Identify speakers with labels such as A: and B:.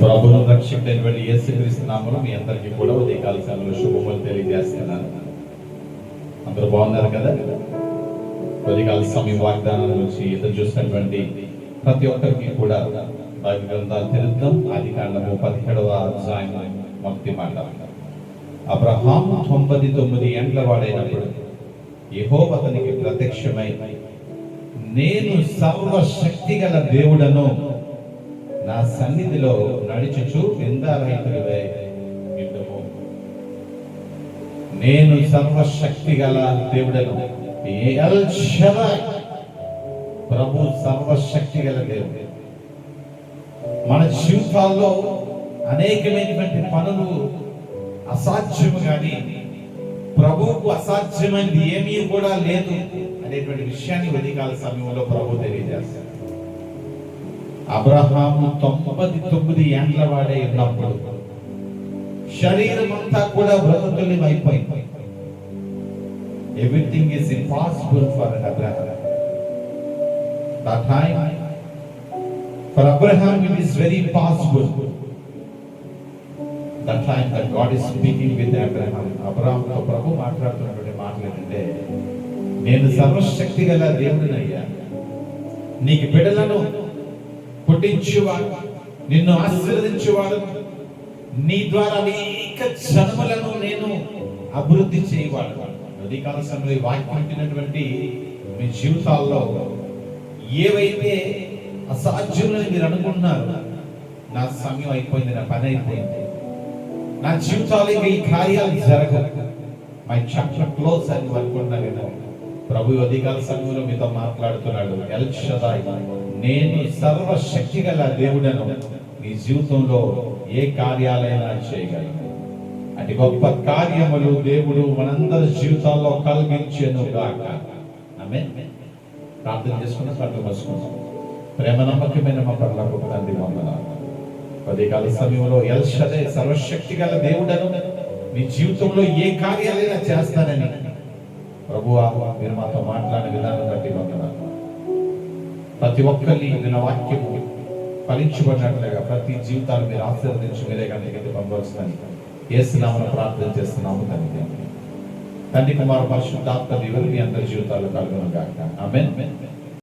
A: ప్రభువును రక్షకుడైనటువంటి యేసుక్రీస్తు నామములో మీ అందరికీ కూడా ఉదయకాల సమయంలో శుభములు తెలియజేస్తున్నాను. అందరూ బాగున్నారు కదా? ఉదయకాల సమయం వాగ్దానాల నుంచి ఎదురు చూసినటువంటి ప్రతి ఒక్కరికి కూడా బైబిల్ గ్రంథాలు తెలుద్దాం. ఆదికాండము 17వ అధ్యాయం మొదటి మాట. అబ్రహాము 99 ఏండ్ల వాడైనప్పుడు యెహోవా అతనికి ప్రత్యక్షమై, నేను సర్వశక్తి గల దేవుడను, నా సన్నిధిలో నడుచుచు నిందారహితుడివై ఉండుము. నేను సర్వశక్తి గల దేవుడను. ఎల్ షదాయ్, ప్రభు సర్వశక్తి గల దేవుడు. మన జీవితాల్లో అనేకమైనటువంటి పనులు అసాధ్యము, కానీ ప్రభువుకు అసాధ్యమైనది ఏమీ కూడా లేదు అనేటువంటి విషయాన్ని ఉదయకాల సమయంలో ప్రభు తెలియజేస్తారు. అబ్రహాము 99 ఏండ్ల వాడే ఉన్నప్పుడు శరీరం అంతా కూడా బ్రతుకులు అయిపోయింది. Everything is impossible for Abraham. That time for Abraham it is very possible. That time that God is speaking with Abraham. Abraham తో ప్రభు మాట్లాడుతున్నటువంటి మాటలు ఏంటంటే, నేను సర్వశక్తి గల దేవుడినయ్యా, నీకు బిడ్డలను పుట్టించువాడు, నిన్ను ఆశీర్వదించువాడు, నీ ద్వారా అనేక జన్మలను నేను అభివృద్ధి చేయవాడు. ఉదయకాల సమయంలో ఈ వాక్యం వింటున్నటువంటి మీ జీవితాల్లో ఏవైతే అసాధ్యములని మీరు అనుకుంటున్నారు, నా సమయం అయిపోయింది, నా పని అయిపోయింది, నా జీవితాలు ఇంకా ఈ కార్యాలు జరగవు, మై చాప్టర్ క్లోజ్ అని అనుకుంటున్నారు కదా, ప్రభు ఉదయకాల సమయంలో మీతో మాట్లాడుతున్నాడు. ఎల్ షదాయ్, నేను సర్వశక్తి గల దేవుడను, నీ జీవితంలో ఏ కార్యాలైనా చేయగలను. అటు గొప్ప కార్యములు దేవుడు మనందరి జీవితాల్లో కలిగించెను గాక. ఆమేన్. ప్రార్థన చేసుకున్న కళ్ళు మూసుకుందాం. ప్రేమ నమ్మకమైన మా పరలోకపు తండ్రి, వందనాలు. ఉదయకాల సమయంలో ఎల్ షదాయ్, సర్వశక్తి గల దేవుడను, నీ జీవితంలో ఏ కార్యాలైనా చేస్తానని ప్రభువా మీరు మాతో మాట్లాడిన విధానం బట్టి వందనాలు. ప్రతి ఒక్కరిని విన్న వాక్యము ఫలించబడినట్లుగా ప్రతి జీవితాలు మీరు ఆశీర్వదించి మీరే కానీ పంపవలసిందని యేసు నామమున ప్రార్థన చేస్తున్నాము తండ్రి. తండ్రి, కుమార పరిశుద్ధాత్మ దేవుని మీ అందరి జీవితాలు కలుగును గాక. ఆమేన్.